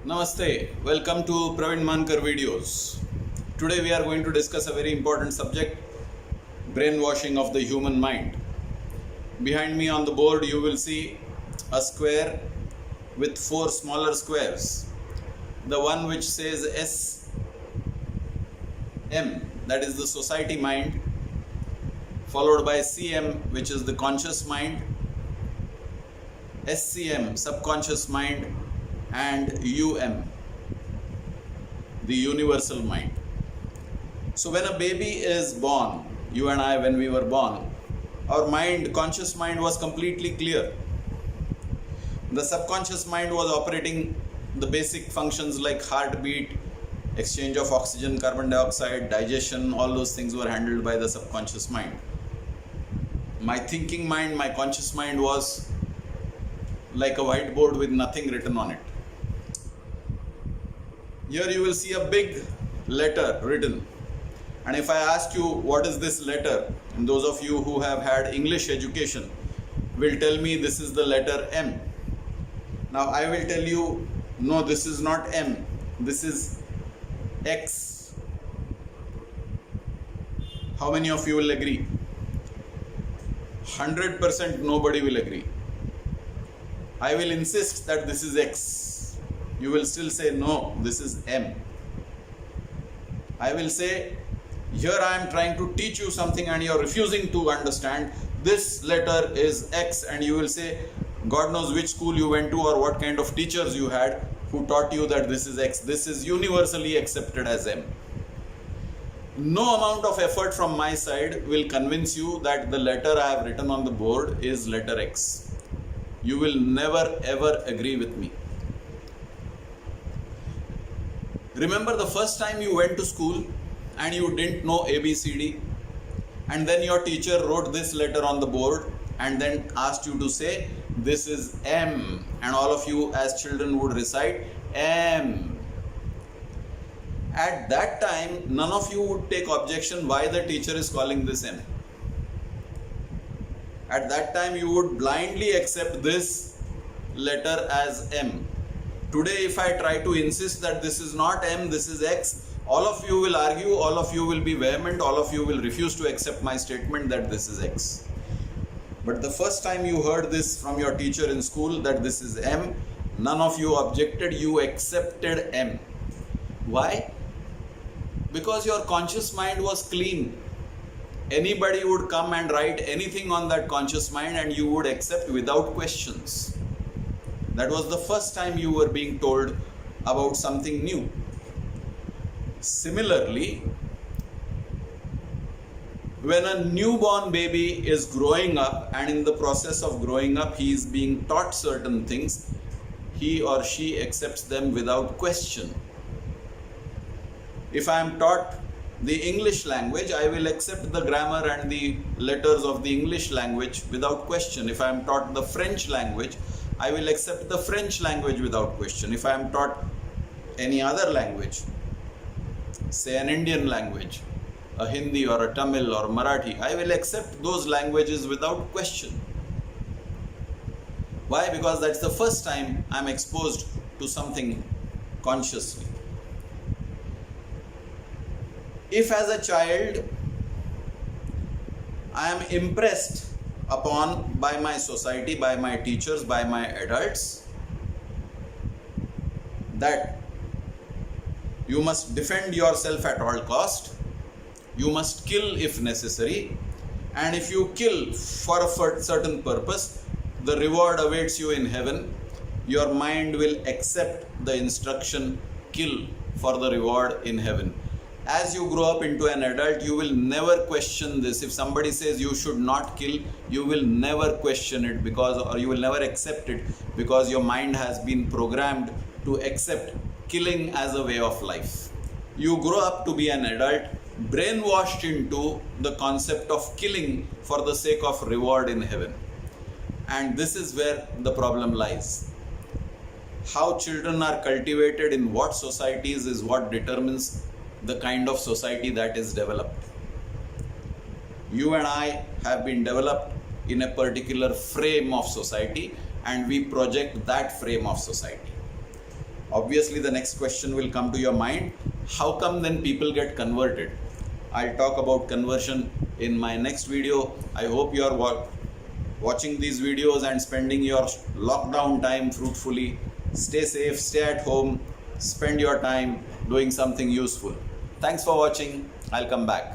Namaste, welcome to Praveen Mankar videos. Today we are going to discuss a very important subject, brainwashing of the human mind. Behind me on the board you will see a square with 4 smaller squares. The one which says SM, that is the society mind, followed by CM, which is the conscious mind, SCM, subconscious mind, and UM, the universal mind. So when a baby is born, you and I, when we were born, our mind, conscious mind, was completely clear. The subconscious mind was operating the basic functions like heartbeat, exchange of oxygen, carbon dioxide, digestion, all those things were handled by the subconscious mind. My thinking mind, my conscious mind was like a whiteboard with nothing written on it. Here you will see a big letter written, and if I ask you what is this letter, and those of you who have had English education will tell me this is the letter M. Now I will tell you, no, this is not M, this is X. How many of you will agree? 100% nobody will agree. I will insist that this is X. You will still say, no, this is M. I will say, here I am trying to teach you something and you are refusing to understand. This letter is X, and you will say, God knows which school you went to or what kind of teachers you had who taught you that this is X. This is universally accepted as M. No amount of effort from my side will convince you that the letter I have written on the board is letter X. You will never ever agree with me. Remember the first time you went to school and you didn't know ABCD, and then your teacher wrote this letter on the board and then asked you to say this is M, and all of you as children would recite M. At that time none of you would take objection why the teacher is calling this M. At that time you would blindly accept this letter as M. Today if I try to insist that this is not M, this is X, all of you will argue, all of you will be vehement, all of you will refuse to accept my statement that this is X. But the first time you heard this from your teacher in school that this is M, none of you objected, you accepted M. Why? Because your conscious mind was clean. Anybody would come and write anything on that conscious mind and you would accept without questions. That was the first time you were being told about something new. Similarly, when a newborn baby is growing up and in the process of growing up he is being taught certain things, he or she accepts them without question. If I am taught the English language, I will accept the grammar and the letters of the English language without question. If I am taught the French language, I will accept the French language without question. If I am taught any other language, say an Indian language, a Hindi or a Tamil or Marathi, I will accept those languages without question. Why? Because that's the first time I am exposed to something consciously. If as a child I am impressed upon by my society, by my teachers, by my adults, that you must defend yourself at all cost, you must kill if necessary, and if you kill for a certain purpose, the reward awaits you in heaven, your mind will accept the instruction, kill for the reward in heaven. As you grow up into an adult, you will never question this. If somebody says you should not kill, you will never question it or you will never accept it, because your mind has been programmed to accept killing as a way of life. You grow up to be an adult, brainwashed into the concept of killing for the sake of reward in heaven. And this is where the problem lies. How children are cultivated in what societies is what determines the kind of society that is developed. You and I have been developed in a particular frame of society, and we project that frame of society. Obviously, the next question will come to your mind, how come then people get converted? I'll talk about conversion in my next video. I hope you are watching these videos and spending your lockdown time fruitfully. Stay safe, stay at home, spend your time doing something useful. Thanks for watching. I'll come back.